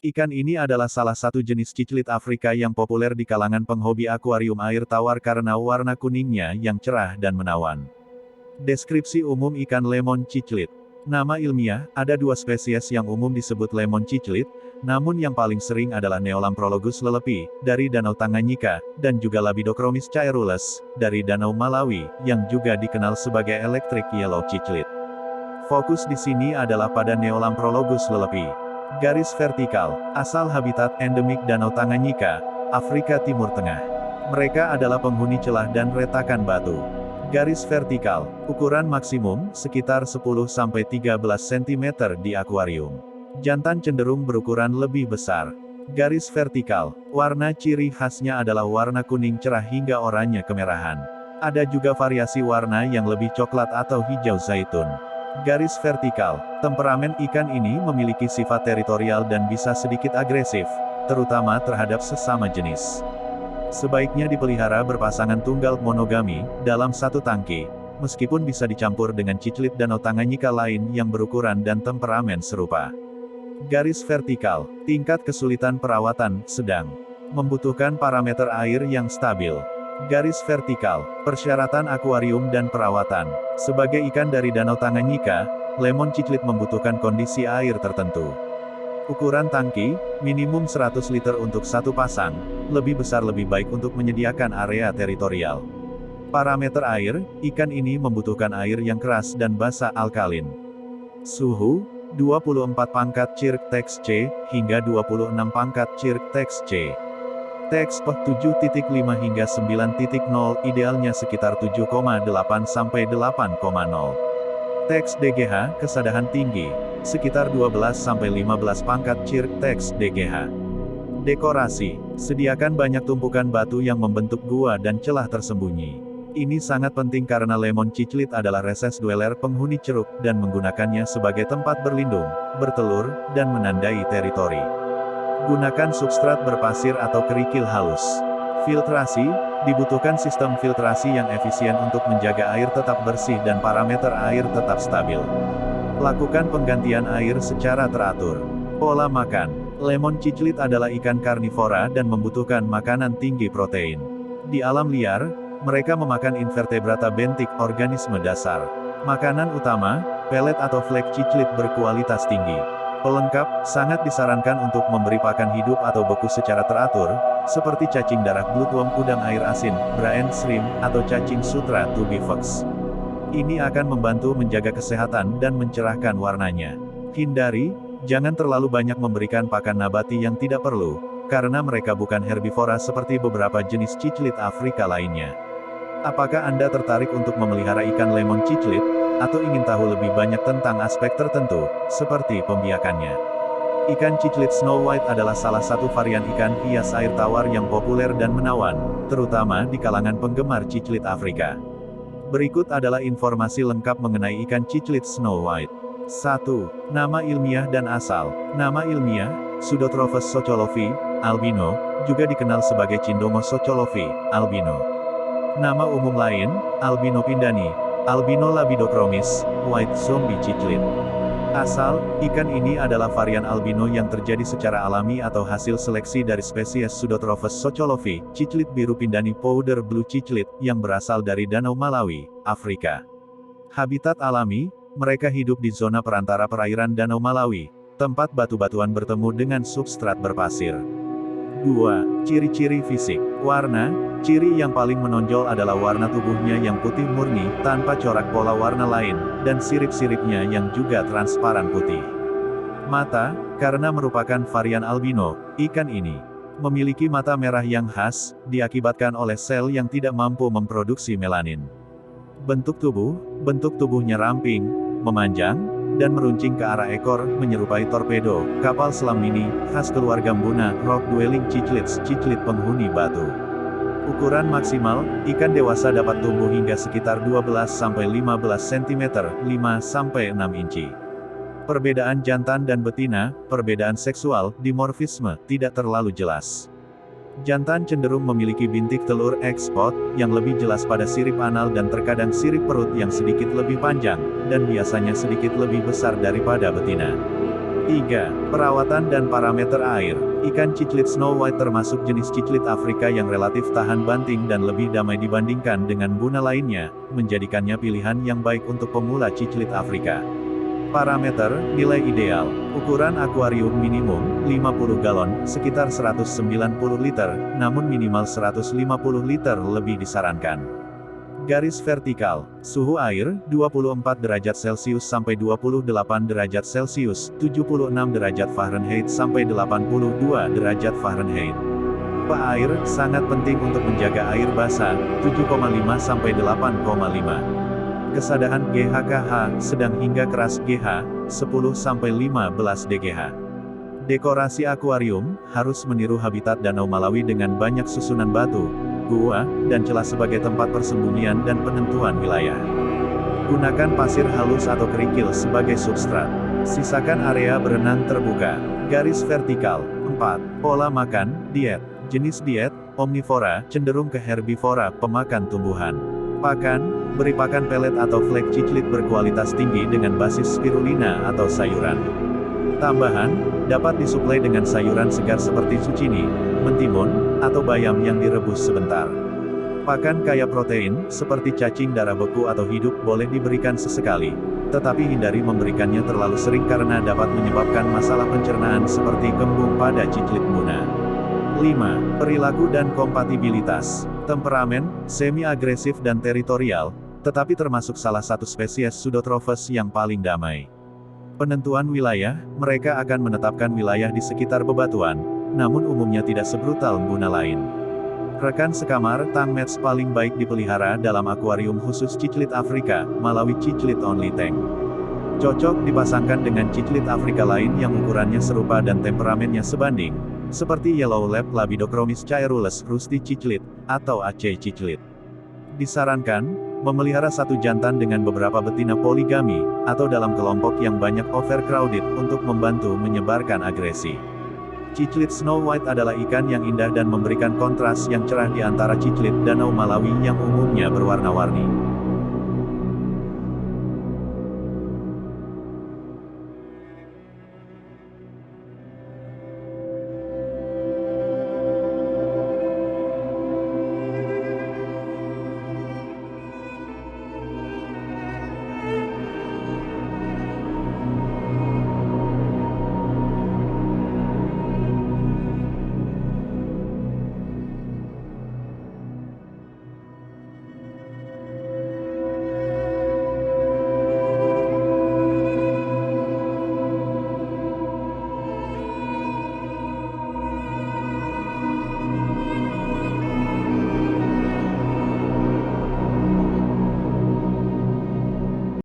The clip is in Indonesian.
Ikan ini adalah salah satu jenis ciclit Afrika yang populer di kalangan penghobi akuarium air tawar karena warna kuningnya yang cerah dan menawan. Deskripsi umum ikan lemon ciclit. Nama ilmiah, ada dua spesies yang umum disebut lemon ciclit, namun yang paling sering adalah Neolamprologus lelepi, dari Danau Tanganyika, dan juga Labidochromis caeruleus, dari Danau Malawi, yang juga dikenal sebagai electric yellow ciclit. Fokus di sini adalah pada Neolamprologus lelepi. Garis vertikal, asal habitat endemik Danau Tanganyika, Afrika Timur Tengah. Mereka adalah penghuni celah dan retakan batu. Garis vertikal, ukuran maksimum, sekitar 10-13 cm di akuarium. Jantan cenderung berukuran lebih besar. Garis vertikal, warna ciri khasnya adalah warna kuning cerah hingga oranye kemerahan. Ada juga variasi warna yang lebih coklat atau hijau zaitun. Garis vertikal, temperamen ikan ini memiliki sifat teritorial dan bisa sedikit agresif, terutama terhadap sesama jenis. Sebaiknya dipelihara berpasangan tunggal monogami, dalam satu tangki, meskipun bisa dicampur dengan ciclit Danau Tanganyika lain yang berukuran dan temperamen serupa. Garis vertikal, tingkat kesulitan perawatan, sedang. Membutuhkan parameter air yang stabil. Garis vertikal, persyaratan akuarium dan perawatan. Sebagai ikan dari Danau Tanganyika, lemon ciclit membutuhkan kondisi air tertentu. Ukuran tangki, minimum 100 liter untuk satu pasang, lebih besar lebih baik untuk menyediakan area teritorial. Parameter air, ikan ini membutuhkan air yang keras dan basa alkalin. Suhu, 24 pangkat Circ Tex C, hingga 26 pangkat Circ Tex C. Tex 7.5 hingga 9.0, idealnya sekitar 7,8 sampai 8,0. Tex DGH, kesadahan tinggi, sekitar 12 sampai 15 pangkat Circ Tex DGH. Dekorasi, sediakan banyak tumpukan batu yang membentuk gua dan celah tersembunyi. Ini sangat penting karena lemon ciclit adalah reses dweller penghuni ceruk, dan menggunakannya sebagai tempat berlindung, bertelur, dan menandai teritori. Gunakan substrat berpasir atau kerikil halus. Filtrasi, dibutuhkan sistem filtrasi yang efisien untuk menjaga air tetap bersih dan parameter air tetap stabil. Lakukan penggantian air secara teratur. Pola makan, lemon ciclit adalah ikan karnivora dan membutuhkan makanan tinggi protein. Di alam liar, mereka memakan invertebrata bentik, organisme dasar. Makanan utama, pelet atau flek ciclit berkualitas tinggi. Pelengkap, sangat disarankan untuk memberi pakan hidup atau beku secara teratur, seperti cacing darah bloodworm udang air asin, brine shrimp, atau cacing sutra tubifax. Ini akan membantu menjaga kesehatan dan mencerahkan warnanya. Hindari, jangan terlalu banyak memberikan pakan nabati yang tidak perlu, karena mereka bukan herbivora seperti beberapa jenis ciclit Afrika lainnya. Apakah Anda tertarik untuk memelihara ikan lemon ciclit? Atau ingin tahu lebih banyak tentang aspek tertentu, seperti pembiakannya? Ikan ciclit Snow White adalah salah satu varian ikan hias air tawar yang populer dan menawan, terutama di kalangan penggemar ciclit Afrika. Berikut adalah informasi lengkap mengenai ikan ciclit Snow White. 1. Nama ilmiah dan asal. Nama ilmiah, Pseudotrophus socholovi, albino, juga dikenal sebagai Cyndomos socholovi, albino. Nama umum lain, albino pindani, albino labidochromis, white zombie ciclit. Asal, ikan ini adalah varian albino yang terjadi secara alami atau hasil seleksi dari spesies Pseudotrophus socholovi, ciclit biru pindani powder blue ciclit, yang berasal dari Danau Malawi, Afrika. Habitat alami, mereka hidup di zona perantara perairan Danau Malawi, tempat batu-batuan bertemu dengan substrat berpasir. 2. Ciri-ciri fisik. Warna, ciri yang paling menonjol adalah warna tubuhnya yang putih murni, tanpa corak pola warna lain, dan sirip-siripnya yang juga transparan putih. Mata, karena merupakan varian albino, ikan ini memiliki mata merah yang khas, diakibatkan oleh sel yang tidak mampu memproduksi melanin. Bentuk tubuhnya ramping, memanjang, dan meruncing ke arah ekor, menyerupai torpedo, kapal selam mini, khas keluarga Mbuna, rock dwelling cichlits, ciclit penghuni batu. Ukuran maksimal, ikan dewasa dapat tumbuh hingga sekitar 12-15 cm, 5-6 inci. Perbedaan jantan dan betina, perbedaan seksual, dimorfisme, tidak terlalu jelas. Jantan cenderung memiliki bintik telur X-spot, yang lebih jelas pada sirip anal dan terkadang sirip perut yang sedikit lebih panjang, dan biasanya sedikit lebih besar daripada betina. 3. Perawatan dan parameter air. Ikan ciclit Snow White termasuk jenis ciclit Afrika yang relatif tahan banting dan lebih damai dibandingkan dengan guna lainnya, menjadikannya pilihan yang baik untuk pemula ciclit Afrika. Parameter, nilai ideal. Ukuran akuarium minimum, 50 galon, sekitar 190 liter, namun minimal 150 liter lebih disarankan. Garis vertikal. Suhu air, 24 derajat Celcius sampai 28 derajat Celcius, 76 derajat Fahrenheit sampai 82 derajat Fahrenheit. Air, sangat penting untuk menjaga air basah, 7,5 sampai 8,5. Kesadahan GHKH, sedang hingga keras GH, 10 sampai 15 DGH. Dekorasi akuarium, harus meniru habitat Danau Malawi dengan banyak susunan batu, gua, dan celah sebagai tempat persembunyian dan penentuan wilayah. Gunakan pasir halus atau kerikil sebagai substrat. Sisakan area berenang terbuka. Garis vertikal. 4. Pola makan, diet. Jenis diet, omnivora, cenderung ke herbivora, pemakan tumbuhan. Pakan, beri pakan pelet atau flek ciclit berkualitas tinggi dengan basis spirulina atau sayuran. Tambahan, dapat disuplai dengan sayuran segar seperti zucchini, mentimun, atau bayam yang direbus sebentar. Pakan kaya protein, seperti cacing darah beku atau hidup boleh diberikan sesekali, tetapi hindari memberikannya terlalu sering karena dapat menyebabkan masalah pencernaan seperti kembung pada ciclit muna. 5. Perilaku dan kompatibilitas. Temperamen, semi-agresif dan teritorial, tetapi termasuk salah satu spesies Pseudotrophus yang paling damai. Penentuan wilayah, mereka akan menetapkan wilayah di sekitar bebatuan, namun umumnya tidak sebrutal guna lain. Rekan sekamar, tangmets paling baik dipelihara dalam akuarium khusus ciclit Afrika, Malawi Ciclit Only Tank. Cocok dipasangkan dengan ciclit Afrika lain yang ukurannya serupa dan temperamennya sebanding, seperti Yellow Lab Labidochromis caerulus Rusty Ciclit, atau Aceh Ciclit. Disarankan, memelihara satu jantan dengan beberapa betina poligami, atau dalam kelompok yang banyak overcrowded, untuk membantu menyebarkan agresi. Ciclit Snow White adalah ikan yang indah dan memberikan kontras yang cerah di antara ciclit Danau Malawi yang umumnya berwarna-warni.